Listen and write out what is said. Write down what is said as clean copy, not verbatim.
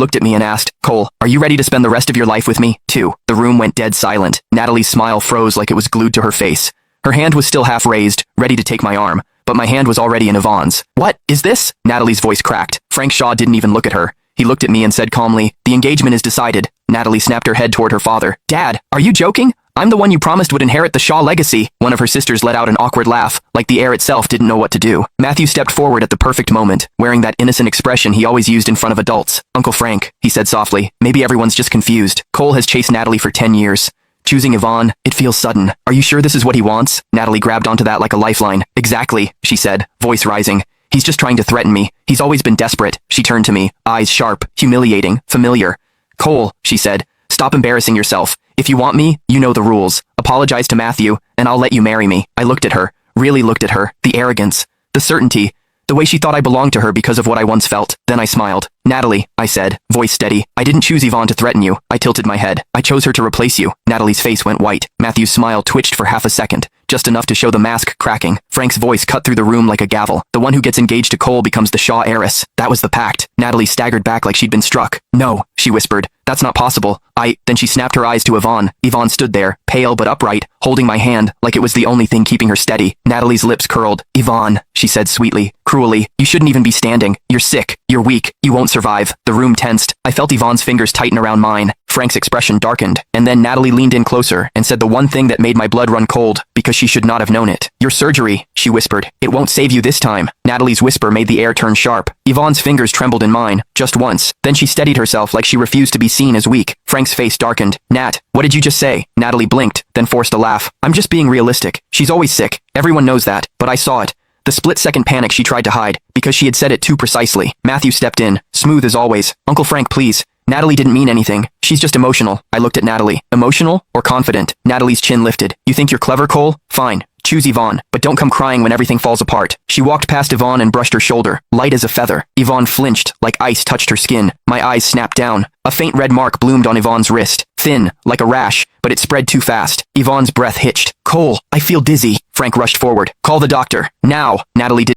looked at me and asked, Cole, are you ready to spend the rest of your life with me, too? The room went dead silent. Natalie's smile froze like it was glued to her face. Her hand was still half raised, ready to take my arm, but my hand was already in Yvonne's. What is this? Natalie's voice cracked. Frank Shaw didn't even look at her. He looked at me and said calmly, the engagement is decided. Natalie snapped her head toward her father. Dad, are you joking? I'm the one you promised would inherit the Shaw legacy. One of her sisters let out an awkward laugh, like the heir itself didn't know what to do. Matthew stepped forward at the perfect moment, wearing that innocent expression he always used in front of adults. Uncle Frank, he said softly, maybe everyone's just confused. Cole has chased Natalie for 10 years. Choosing Yvonne, it feels sudden. Are you sure this is what he wants? Natalie grabbed onto that like a lifeline. Exactly, she said, voice rising. He's just trying to threaten me. He's always been desperate. She turned to me, eyes sharp, humiliating, familiar. Cole, she said, stop embarrassing yourself. If you want me, you know the rules. Apologize to Matthew, and I'll let you marry me. I looked at her, really looked at her. The arrogance, the certainty, the way she thought I belonged to her because of what I once felt. Then I smiled. Natalie, I said, voice steady. I didn't choose Yvonne to threaten you. I tilted my head. I chose her to replace you. Natalie's face went white. Matthew's smile twitched for half a second, just enough to show the mask cracking. Frank's voice cut through the room like a gavel. The one who gets engaged to Cole becomes the Shaw heiress. That was the pact. Natalie staggered back like she'd been struck. No, she whispered. That's not possible. Then she snapped her eyes to Yvonne. Yvonne stood there, pale but upright, holding my hand like it was the only thing keeping her steady. Natalie's lips curled. Yvonne, she said sweetly, cruelly, you shouldn't even be standing. You're sick. You're weak. You won't survive. The room tensed. I felt Yvonne's fingers tighten around mine. Frank's expression darkened. And then Natalie leaned in closer and said the one thing that made my blood run cold, because she should not have known it. Your surgery, she whispered. It won't save you this time. Natalie's whisper made the air turn sharp. Yvonne's fingers trembled in mine, just once. Then she steadied herself like she refused to be seen as weak. Frank's face darkened. Nat, what did you just say? Natalie blinked, then forced a laugh. I'm just being realistic. She's always sick. Everyone knows that, but I saw it. The split-second panic she tried to hide, because she had said it too precisely. Matthew stepped in, smooth as always. Uncle Frank, please. Natalie didn't mean anything. She's just emotional. I looked at Natalie. Emotional or confident? Natalie's chin lifted. You think you're clever, Cole? Fine. Choose Yvonne, but don't come crying when everything falls apart. She walked past Yvonne and brushed her shoulder, light as a feather. Yvonne flinched, like ice touched her skin. My eyes snapped down. A faint red mark bloomed on Yvonne's wrist, thin, like a rash, but it spread too fast. Yvonne's breath hitched. Cole, I feel dizzy. Frank rushed forward. Call the doctor. Now. Natalie did